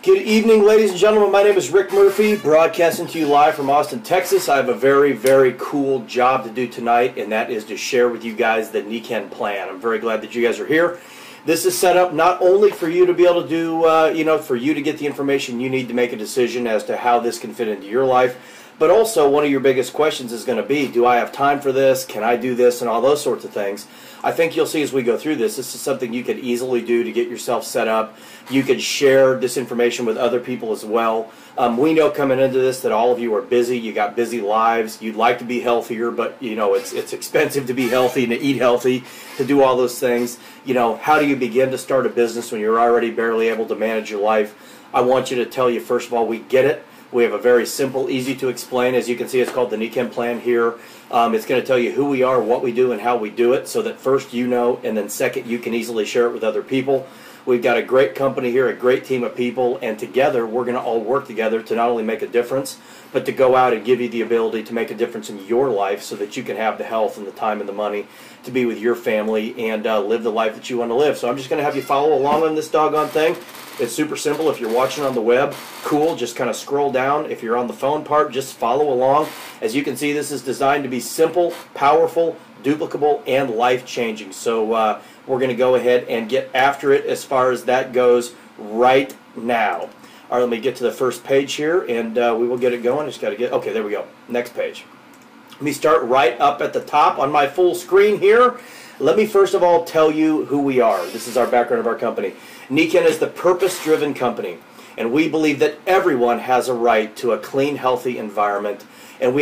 Good evening, ladies and gentlemen. My name is Rick Murphy, broadcasting to you live from Austin, Texas. I have a very, very cool job to do tonight, and that is to share with you guys the Nikken plan. I'm very glad that you guys are here. This is set up not only for you to be able to do, for you to get the information you need to make a decision as to how this can fit into your life, but also one of your biggest questions is going to be, do I have time for this? Can I do this? And all those sorts of things. I think you'll see as we go through this is something you could easily do to get yourself set up. You could share this information with other people as well. We know coming into this that all of you are busy. You got busy lives. You'd like to be healthier, but it's expensive to be healthy and to eat healthy, to do all those things. How do you begin to start a business when you're already barely able to manage your life? I want you to tell you, first of all, we get it. We have a very simple, easy to explain. As you can see, it's called the Nikken plan here. It's going to tell you who we are, what we do, and how we do it, so that first you know, and then second you can easily share it with other people. We've got a great company here, a great team of people, and together we're going to all work together to not only make a difference, but to go out and give you the ability to make a difference in your life so that you can have the health and the time and the money to be with your family and live the life that you want to live. So I'm just going to have you follow along on this doggone thing. It's super simple. If you're watching on the web, cool, just kind of scroll down. If you're on the phone part, just follow along. As you can see, this is designed to be simple, powerful, duplicable, and life-changing. So we're going to go ahead and get after it as far as that goes right now. All right, let me get to the first page here, and we will get it going. Just got to get, okay, there we go. Next page. Let me start right up at the top on my full screen here. Let me first of all tell you who we are. This is our background of our company. Nikken is the purpose-driven company, and we believe that everyone has a right to a clean, healthy environment, and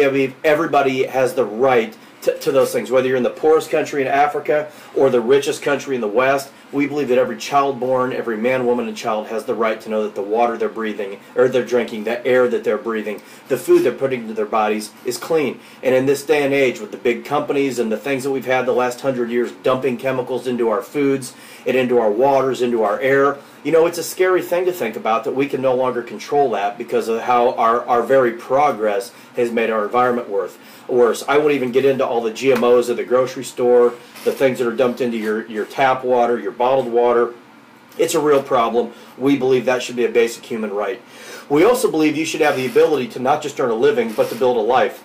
everybody has the right to those things. Whether you're in the poorest country in Africa or the richest country in the West, we believe that every child born, every man, woman, and child has the right to know that the water they're breathing, or they're drinking, the air that they're breathing, the food they're putting into their bodies is clean. And in this day and age, with the big companies and the things that we've had the last 100 years dumping chemicals into our foods and into our waters, into our air, it's a scary thing to think about that we can no longer control that because of how our very progress has made our environment worse. I won't even get into all the GMOs at the grocery store, the things that are dumped into your tap water, your bottled water. It's a real problem. We believe that should be a basic human right. We also believe you should have the ability to not just earn a living, but to build a life.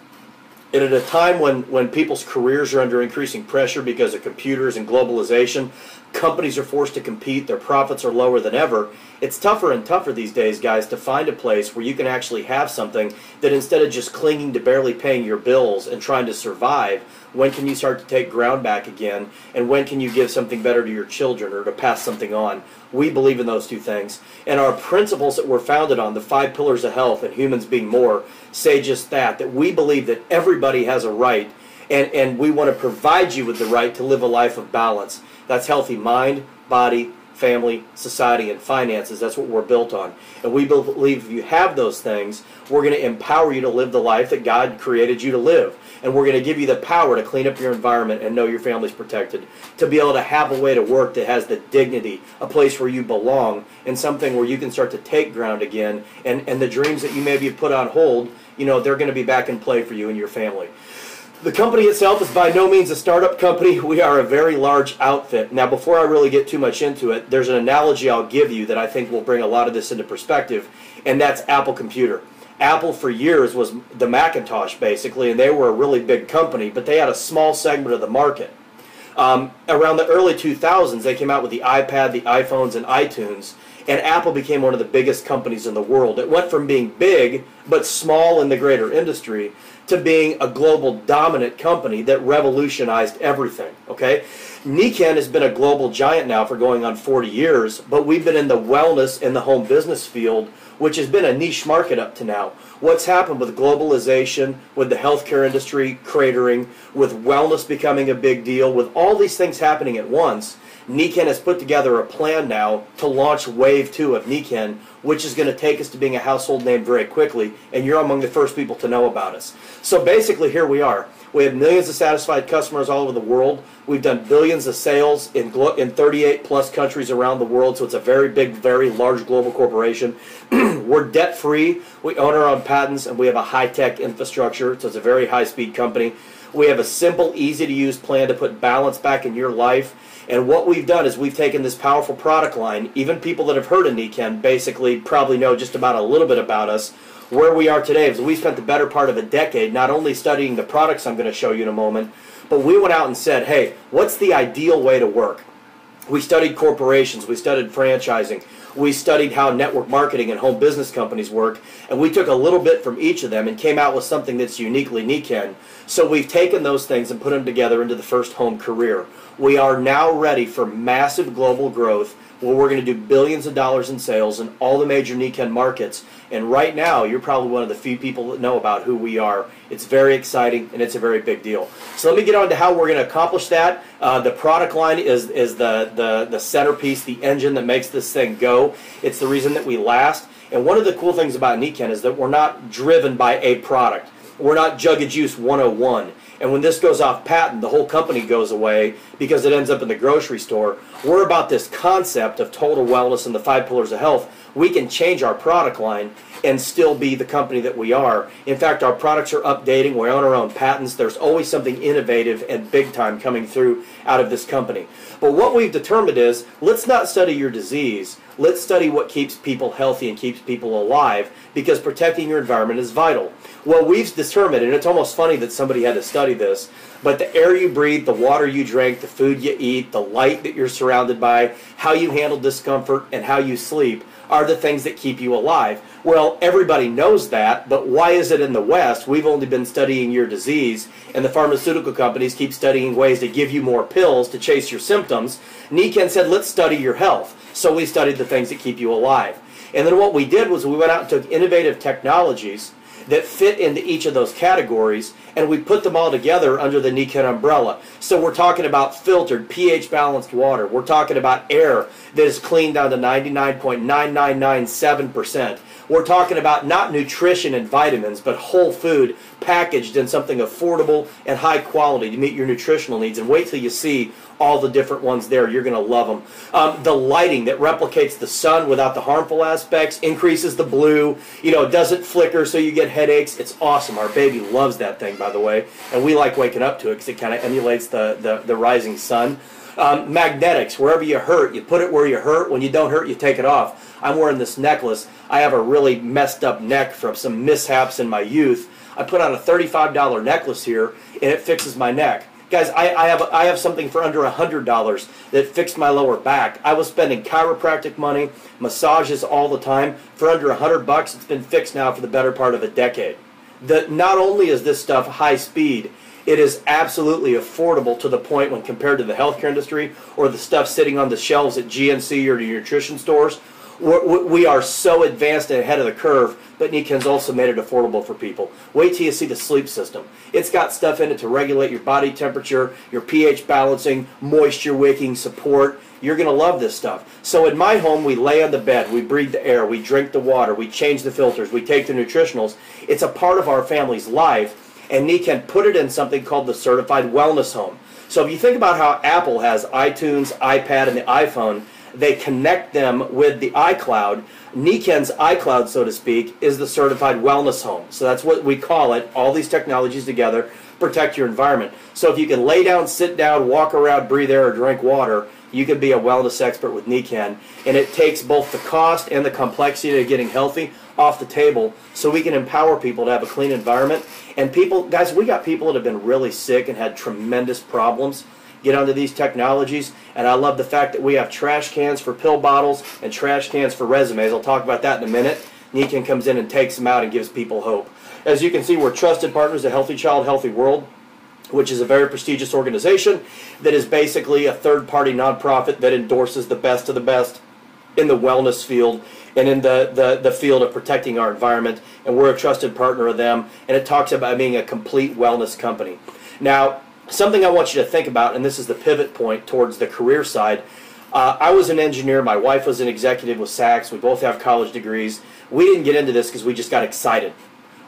And at a time when people's careers are under increasing pressure because of computers and globalization, companies are forced to compete, their profits are lower than ever, it's tougher and tougher these days, guys, to find a place where you can actually have something that instead of just clinging to barely paying your bills and trying to survive, when can you start to take ground back again, and when can you give something better to your children or to pass something on? We believe in those two things. And our principles that we're founded on, the 5 pillars of health and humans being more, say just that we believe that everybody has a right, and we want to provide you with the right to live a life of balance. That's healthy mind, body, family, society, and finances. That's what we're built on. And we believe if you have those things, we're going to empower you to live the life that God created you to live. And we're going to give you the power to clean up your environment and know your family's protected, to be able to have a way to work that has the dignity, a place where you belong, and something where you can start to take ground again, and the dreams that you maybe have put on hold, they're going to be back in play for you and your family. The company itself is by no means a startup company. We are a very large outfit. Now, before I really get too much into it, there's an analogy I'll give you that I think will bring a lot of this into perspective, and that's Apple Computer. Apple for years was the Macintosh, basically, and they were a really big company, but they had a small segment of the market. Around the early 2000s, they came out with the iPad, the iPhones, and iTunes, and Apple became one of the biggest companies in the world. It went from being big, but small in the greater industry, to being a global dominant company that revolutionized everything, okay? Nikken has been a global giant now for going on 40 years, but we've been in the wellness and the home business field, which has been a niche market up to now. What's happened with globalization, with the healthcare industry cratering, with wellness becoming a big deal, with all these things happening at once, Nikken has put together a plan now to launch Wave 2 of Nikken, which is going to take us to being a household name very quickly, and you're among the first people to know about us. So basically, here we are. We have millions of satisfied customers all over the world. We've done billions of sales in 38 plus countries around the world, so it's a very big, very large global corporation. We're debt-free. We own our own patents, and we have a high-tech infrastructure, so it's a very high-speed company. We have a simple, easy-to-use plan to put balance back in your life. And what we've done is we've taken this powerful product line. Even people that have heard of Nikken basically probably know just about a little bit about us. Where we are today is we spent the better part of a decade not only studying the products I'm going to show you in a moment, but we went out and said, hey, what's the ideal way to work? We studied corporations, we studied franchising, we studied how network marketing and home business companies work, and we took a little bit from each of them and came out with something that's uniquely Nikken. So we've taken those things and put them together into the first home career. We are now ready for massive global growth where we're going to do billions of dollars in sales in all the major Nikken markets. And right now, you're probably one of the few people that know about who we are. It's very exciting, and it's a very big deal. So let me get on to how we're going to accomplish that. The product line is the centerpiece, the engine that makes this thing go. It's the reason that we last. And one of the cool things about Nikken is that we're not driven by a product. We're not Jug of Juice 101. And when this goes off patent, the whole company goes away because it ends up in the grocery store. We're about this concept of total wellness and the 5 pillars of health. We can change our product line and still be the company that we are. In fact, our products are updating. We own our own patents. There's always something innovative and big time coming through out of this company. But what we've determined is, let's not study your disease. Let's study what keeps people healthy and keeps people alive, because protecting your environment is vital. Well, we've determined, and it's almost funny that somebody had to study this, but the air you breathe, the water you drink, the food you eat, the light that you're surrounded by, how you handle discomfort, and how you sleep are the things that keep you alive. Well, everybody knows that, but why is it in the West we've only been studying your disease, and the pharmaceutical companies keep studying ways to give you more pills to chase your symptoms? Nikken said, let's study your health. So we studied the things that keep you alive. And then what we did was we went out and took innovative technologies that fit into each of those categories, and we put them all together under the Nikken umbrella. So we're talking about filtered, pH-balanced water. We're talking about air that is cleaned down to 99.9997%. We're talking about not nutrition and vitamins, but whole food packaged in something affordable and high quality to meet your nutritional needs. And wait till you see all the different ones there. You're going to love them. The lighting that replicates the sun without the harmful aspects, increases the blue, doesn't flicker so you get headaches. It's awesome. Our baby loves that thing, by the way, and we like waking up to it because it kind of emulates the rising sun. Magnetics, wherever you hurt, you put it where you hurt. When you don't hurt, you take it off. I'm wearing this necklace. I have a really messed up neck from some mishaps in my youth. I put on a $35 necklace here, and it fixes my neck. Guys, I have something for under $100 that fixed my lower back. I was spending chiropractic money, massages all the time. For under $100, it's been fixed now for the better part of a decade. Not only is this stuff high speed, it is absolutely affordable to the point when compared to the healthcare industry or the stuff sitting on the shelves at GNC or the nutrition stores. We are so advanced and ahead of the curve, but Nikken's also made it affordable for people. Wait till you see the sleep system. It's got stuff in it to regulate your body temperature, your pH balancing, moisture wicking, support. You're going to love this stuff. So in my home, we lay on the bed, we breathe the air, we drink the water, we change the filters, we take the nutritionals. It's a part of our family's life, and Nikken put it in something called the Certified Wellness Home. So if you think about how Apple has iTunes, iPad, and the iPhone, they connect them with the iCloud. Nikken's iCloud, so to speak, is the Certified Wellness Home. So that's what we call it. All these technologies together protect your environment. So if you can lay down, sit down, walk around, breathe air, or drink water, you can be a wellness expert with Nikken. And it takes both the cost and the complexity of getting healthy off the table so we can empower people to have a clean environment. And people, guys, we got people that have been really sick and had tremendous problems get onto these technologies, and I love the fact that we have trash cans for pill bottles and trash cans for resumes. I'll talk about that in a minute. Nikken comes in and takes them out and gives people hope. As you can see, we're trusted partners at Healthy Child, Healthy World, which is a very prestigious organization that is basically a third-party nonprofit that endorses the best of the best in the wellness field and in the field of protecting our environment, and we're a trusted partner of them, and it talks about being a complete wellness company. Now, something I want you to think about, and this is the pivot point towards the career side. I was an engineer. My wife was an executive with Saks. We both have college degrees. We didn't get into this because we just got excited.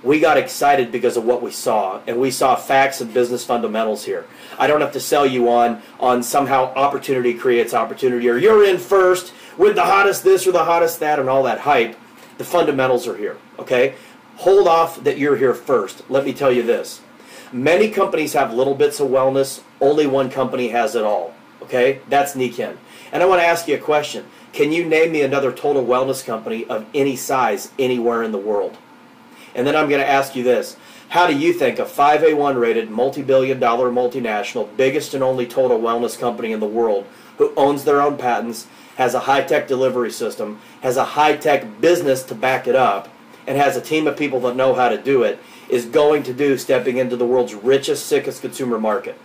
We got excited because of what we saw, and we saw facts and business fundamentals here. I don't have to sell you on somehow opportunity creates opportunity, or you're in first with the hottest this or the hottest that and all that hype. The fundamentals are here, okay? Hold off that you're here first. Let me tell you this. Many companies have little bits of wellness. Only one company has it all. Okay, that's Nikken. And I want to ask you a question. Can you name me another total wellness company of any size anywhere in the world? And then I'm going to ask you this. How do you think a 5A1 rated multi-billion-dollar multinational, biggest and only total wellness company in the world, who owns their own patents, has a high-tech delivery system, has a high-tech business to back it up, and has a team of people that know how to do it, is going to do stepping into the world's richest, sickest consumer market?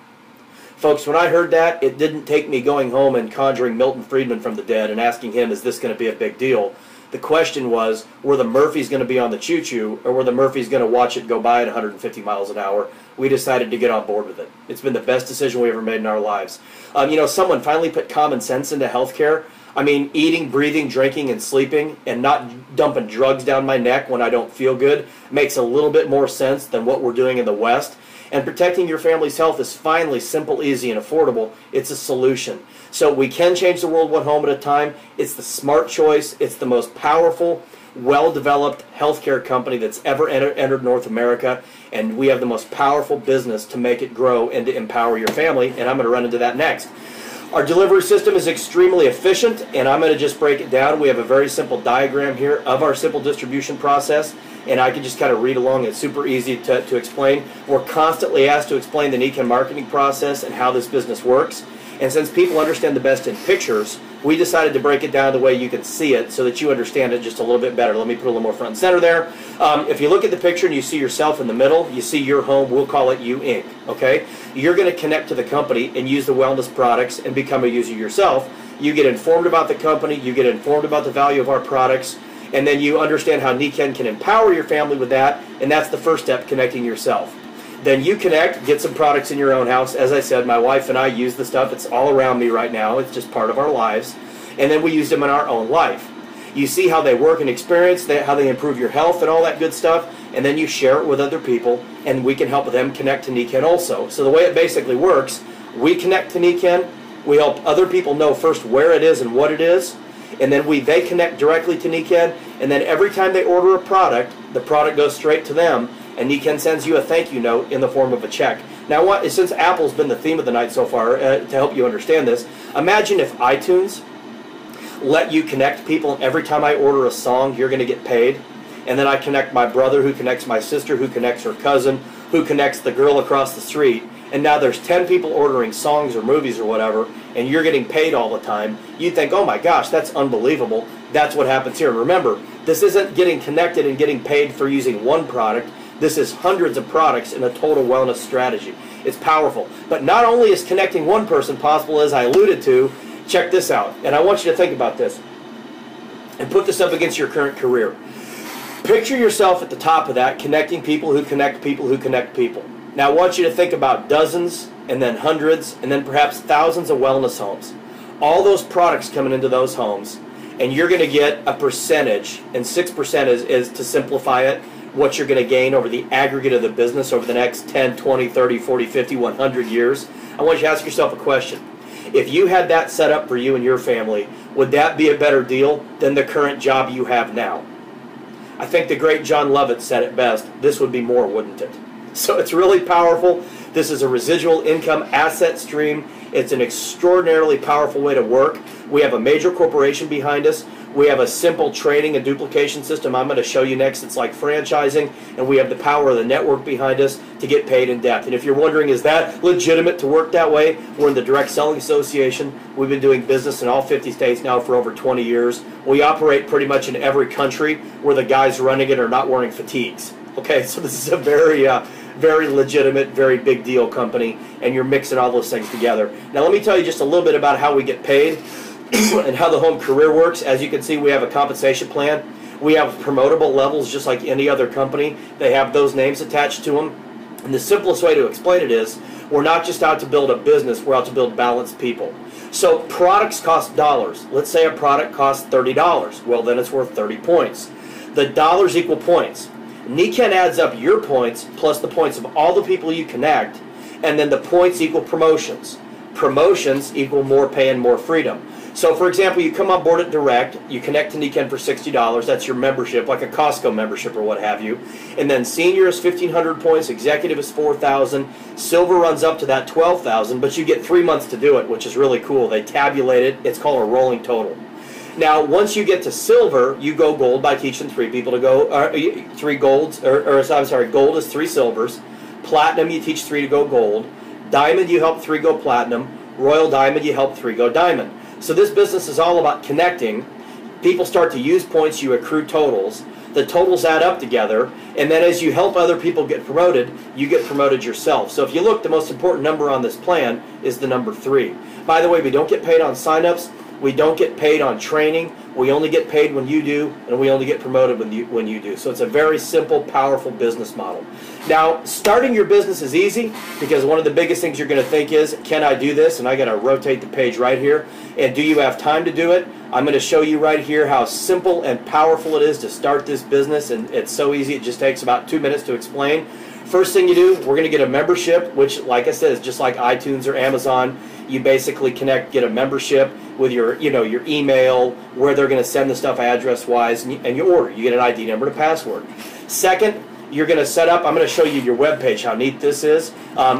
Folks, when I heard that, it didn't take me going home and conjuring Milton Friedman from the dead and asking him, is this going to be a big deal? The question was, were the Murphys going to be on the choo-choo, or were the Murphys going to watch it go by at 150 miles an hour? We decided to get on board with it. It's been the best decision we ever made in our lives. You know, someone finally put common sense into healthcare. I mean, eating, breathing, drinking, and sleeping, and not dumping drugs down my neck when I don't feel good makes a little bit more sense than what we're doing in the West. And protecting your family's health is finally simple, easy, and affordable. It's a solution. So we can change the world one home at a time. It's the smart choice. It's the most powerful, well-developed healthcare company that's ever entered North America. And we have the most powerful business to make it grow and to empower your family. And I'm going to run into that next. Our delivery system is extremely efficient, and I'm going to just break it down. We have a very simple diagram here of our simple distribution process, and I can just kind of read along. It's super easy to explain. We're constantly asked to explain the Nikken marketing process and how this business works. And since people understand the best in pictures, we decided to break it down the way you can see it so that you understand it just a little bit better. Let me put a little more front and center there. If you look at the picture and you see yourself in the middle, you see your home, we'll call it You Inc. Okay? You're going to connect to the company and use the wellness products and become a user yourself. You get informed about the company, you get informed about the value of our products, and then you understand how Nikken can empower your family with that, and that's the first step, connecting yourself. Then you connect, get some products in your own house. As I said, my wife and I use the stuff. It's all around me right now. It's just part of our lives. And then we use them in our own life. You see how they work and experience, how they improve your health and all that good stuff, and then you share it with other people, and we can help them connect to Nikken also. So the way it basically works, we connect to Nikken, we help other people know first where it is and what it is, and then they connect directly to Nikken, and then every time they order a product, the product goes straight to them, and Nikken sends you a thank you note in the form of a check. Now, since Apple's been the theme of the night so far, to help you understand this, imagine if iTunes let you connect people, and every time I order a song, you're going to get paid. And then I connect my brother, who connects my sister, who connects her cousin, who connects the girl across the street. And now there's 10 people ordering songs or movies or whatever, and you're getting paid all the time. You think, oh my gosh, that's unbelievable. That's what happens here. And remember, this isn't getting connected and getting paid for using one product. This is hundreds of products in a total wellness strategy. It's powerful. But not only is connecting one person possible, as I alluded to, check this out. And I want you to think about this and put this up against your current career. Picture yourself at the top of that, connecting people who connect people who connect people. Now I want you to think about dozens, and then hundreds, and then perhaps thousands of wellness homes. All those products coming into those homes, and you're going to get a percentage, and 6% is to simplify it, what you're going to gain over the aggregate of the business over the next 10, 20, 30, 40, 50, 100 years. I want you to ask yourself a question. If you had that set up for you and your family, would that be a better deal than the current job you have now? I think the great John Lovett said it best, this would be more, wouldn't it? So it's really powerful. This is a residual income asset stream. It's an extraordinarily powerful way to work. We have a major corporation behind us. We have a simple training and duplication system I'm going to show you next. It's like franchising, and we have the power of the network behind us to get paid in depth. And if you're wondering, is that legitimate to work that way? We're in the Direct Selling Association. We've been doing business in all 50 states now for over 20 years. We operate pretty much in every country where the guys running it are not wearing fatigues. Okay, so this is a very legitimate, very big deal company, and you're mixing all those things together. Now let me tell you just a little bit about how we get paid and how the home career works. As you can see, we have a compensation plan. We have promotable levels just like any other company. They have those names attached to them. And the simplest way to explain it is, we're not just out to build a business, we're out to build balanced people. So products cost dollars. Let's say a product costs $30. Well, then it's worth 30 points. The dollars equal points. Nikken adds up your points plus the points of all the people you connect, and then the points equal promotions. Promotions equal more pay and more freedom. So for example, you come on board at Direct, you connect to Nikken for $60, that's your membership, like a Costco membership or what have you. And then Senior is 1,500 points, Executive is 4,000, Silver runs up to that 12,000, but you get 3 months to do it, which is really cool. They tabulate it, it's called a rolling total. Now, once you get to Silver, you go Gold by teaching 3 people to go, 3 golds, I'm sorry, Gold is 3 silvers, Platinum you teach 3 to go Gold, Diamond you help 3 go Platinum, Royal Diamond you help 3 go Diamond. So this business is all about connecting. People start to use points, you accrue totals. The totals add up together, and then as you help other people get promoted, you get promoted yourself. So if you look, the most important number on this plan is the number 3. By the way, we don't get paid on signups. We don't get paid on training. We only get paid when you do, and we only get promoted when you do. So it's a very simple, powerful business model. Now, starting your business is easy because one of the biggest things you're going to think is, can I do this? And I got to rotate the page right here. And do you have time to do it? I'm going to show you right here how simple and powerful it is to start this business, and it's so easy. It just takes about 2 minutes to explain. First thing you do, we're going to get a membership, which, like I said, is just like iTunes or Amazon. You basically get a membership with your, your email, where they're going to send the stuff address-wise, and you order. You get an ID number and a password. Second, you're going to set up, I'm going to show you your web page, how neat this is.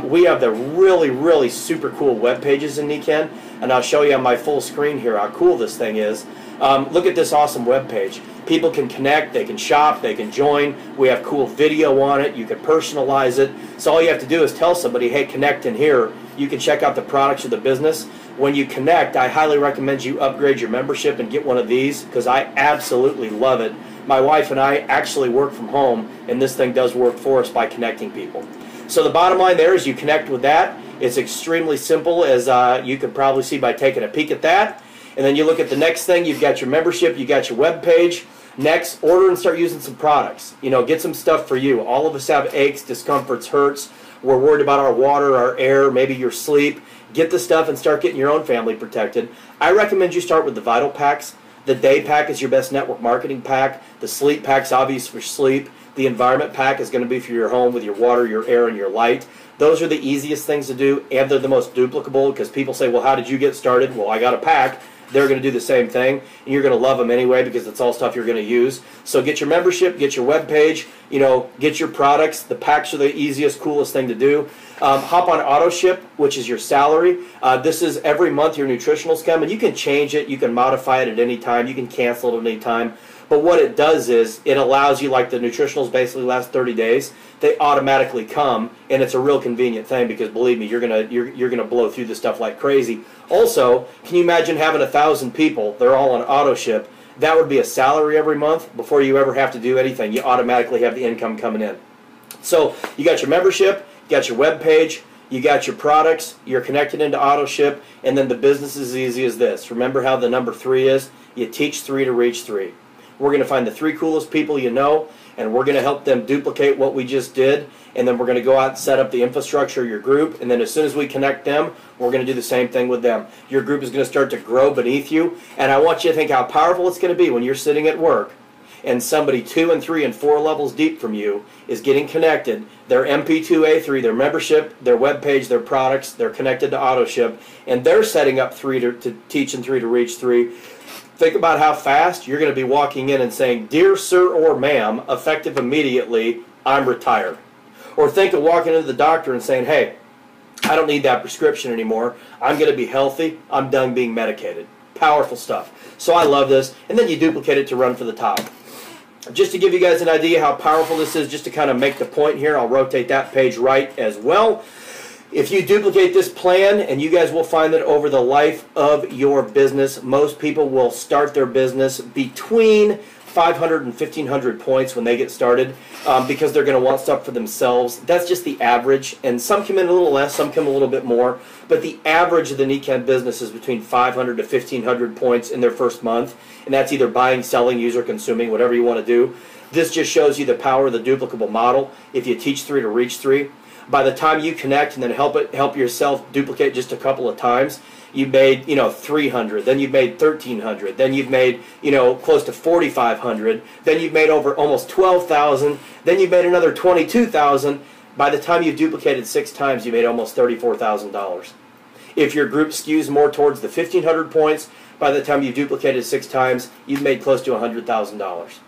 We have the really, really super cool web pages in Nikken, and I'll show you on my full screen here how cool this thing is. Look at this awesome web page. People can connect, they can shop, they can join. We have cool video on it. You can personalize it. So all you have to do is tell somebody, hey, connect in here. You can check out the products of the business. When you connect, I highly recommend you upgrade your membership and get one of these because I absolutely love it. My wife and I actually work from home, and this thing does work for us by connecting people. So the bottom line there is you connect with that. It's extremely simple, as you can probably see by taking a peek at that. And then you look at the next thing. You've got your membership, you got your web page. Next, order and start using some products. Get some stuff for you. All of us have aches, discomforts, hurts. We're worried about our water, our air, maybe your sleep. Get the stuff and start getting your own family protected. I recommend you start with the Vital Packs. The Day Pack is your best network marketing pack. The Sleep Pack's obvious for sleep. The Environment Pack is going to be for your home with your water, your air, and your light. Those are the easiest things to do, and they're the most duplicable because people say, well, how did you get started? Well, I got a pack. They're going to do the same thing, and you're going to love them anyway because it's all stuff you're going to use. So get your membership, get your web page, get your products. The packs are the easiest, coolest thing to do. Hop on auto ship, which is your salary. This is every month your nutritionals come, and you can change it, you can modify it at any time, you can cancel it at any time. But what it does is it allows you, like the nutritionals basically last 30 days, they automatically come, and it's a real convenient thing because believe me, you're gonna blow through this stuff like crazy. Also, can you imagine having 1,000 people? They're all on auto ship. That would be a salary every month before you ever have to do anything. You automatically have the income coming in. So you got your membership, you got your web page, you got your products, you're connected into auto ship, and then the business is as easy as this. Remember how the number 3 is? You teach 3 to reach 3. We're going to find the 3 coolest people you know, and we're going to help them duplicate what we just did, and then we're going to go out and set up the infrastructure of your group, and then as soon as we connect them, we're going to do the same thing with them. Your group is going to start to grow beneath you, and I want you to think how powerful it's going to be when you're sitting at work and somebody 2 and 3 and 4 levels deep from you is getting connected. Their MP2A3, their membership, their web page, their products, they're connected to AutoShip, and they're setting up 3 to teach and 3 to reach 3. Think about how fast you're going to be walking in and saying, "Dear sir or ma'am, effective immediately, I'm retired." Or think of walking into the doctor and saying, "Hey, I don't need that prescription anymore. I'm going to be healthy. I'm done being medicated." Powerful stuff. So I love this. And then you duplicate it to run for the top. Just to give you guys an idea how powerful this is, just to kind of make the point here, I'll rotate that page right as well. If you duplicate this plan, and you guys will find that over the life of your business, most people will start their business between 500 and 1,500 points when they get started because they're going to want stuff for themselves. That's just the average, and some come in a little less, some come a little bit more, but the average of the Nikken business is between 500 to 1,500 points in their first month, and that's either buying, selling, user consuming, whatever you want to do. This just shows you the power of the duplicable model. If you teach 3 to reach 3, by the time you connect and then help yourself duplicate just a couple of times, you've made 300, then you've made 1,300, then you've made close to 4,500, then you've made over almost 12,000, then you've made another 22,000. By the time you've duplicated 6 times, you made almost $34,000. If your group skews more towards the 1,500 points, by the time you've duplicated 6 times, you've made close to $100,000.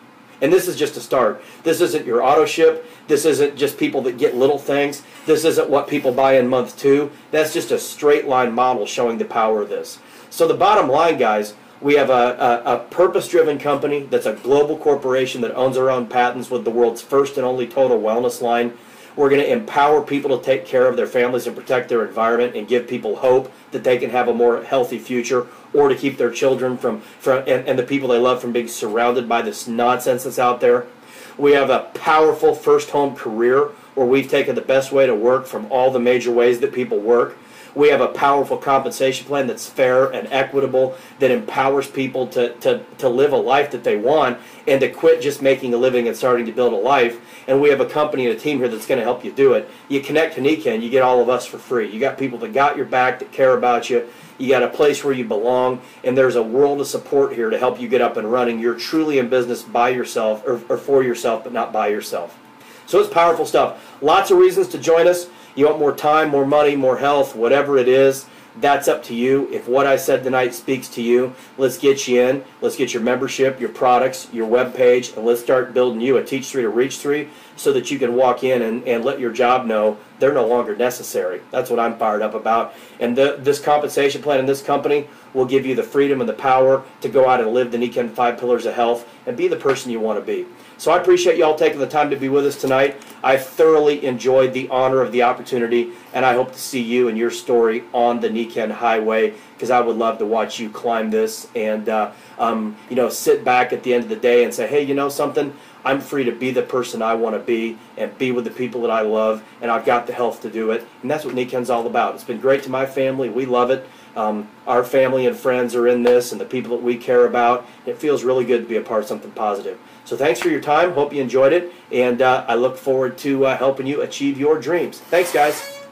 And this is just a start. This isn't your auto ship. This isn't just people that get little things. This isn't what people buy in month 2. That's just a straight line model showing the power of this. So the bottom line, guys, we have a purpose-driven company that's a global corporation that owns our own patents with the world's first and only total wellness line. We're going to empower people to take care of their families and protect their environment and give people hope that they can have a more healthy future, or to keep their children and the people they love from being surrounded by this nonsense that's out there. We have a powerful first home career where we've taken the best way to work from all the major ways that people work. We have a powerful compensation plan that's fair and equitable, that empowers people to live a life that they want and to quit just making a living and starting to build a life. And we have a company and a team here that's going to help you do it. You connect to Nikken, you get all of us for free. You got people that got your back, that care about you. You got a place where you belong, and there's a world of support here to help you get up and running. You're truly in business by yourself, or for yourself, but not by yourself. So it's powerful stuff. Lots of reasons to join us. You want more time, more money, more health, whatever it is, that's up to you. If what I said tonight speaks to you, let's get you in. Let's get your membership, your products, your web page, and let's start building you a Teach 3 to Reach 3 so that you can walk in and let your job know they're no longer necessary. That's what I'm fired up about. And this compensation plan in this company will give you the freedom and the power to go out and live the Nikken 5 Pillars of Health and be the person you want to be. So I appreciate you all taking the time to be with us tonight. I thoroughly enjoyed the honor of the opportunity, and I hope to see you and your story on the Nikken Highway, because I would love to watch you climb this and sit back at the end of the day and say, hey, you know something? I'm free to be the person I want to be and be with the people that I love, and I've got the health to do it. And that's what Nikken's all about. It's been great to my family. We love it. Our family and friends are in this, and the people that we care about. It feels really good to be a part of something positive. So thanks for your time. Hope you enjoyed it, and I look forward to helping you achieve your dreams. Thanks, guys.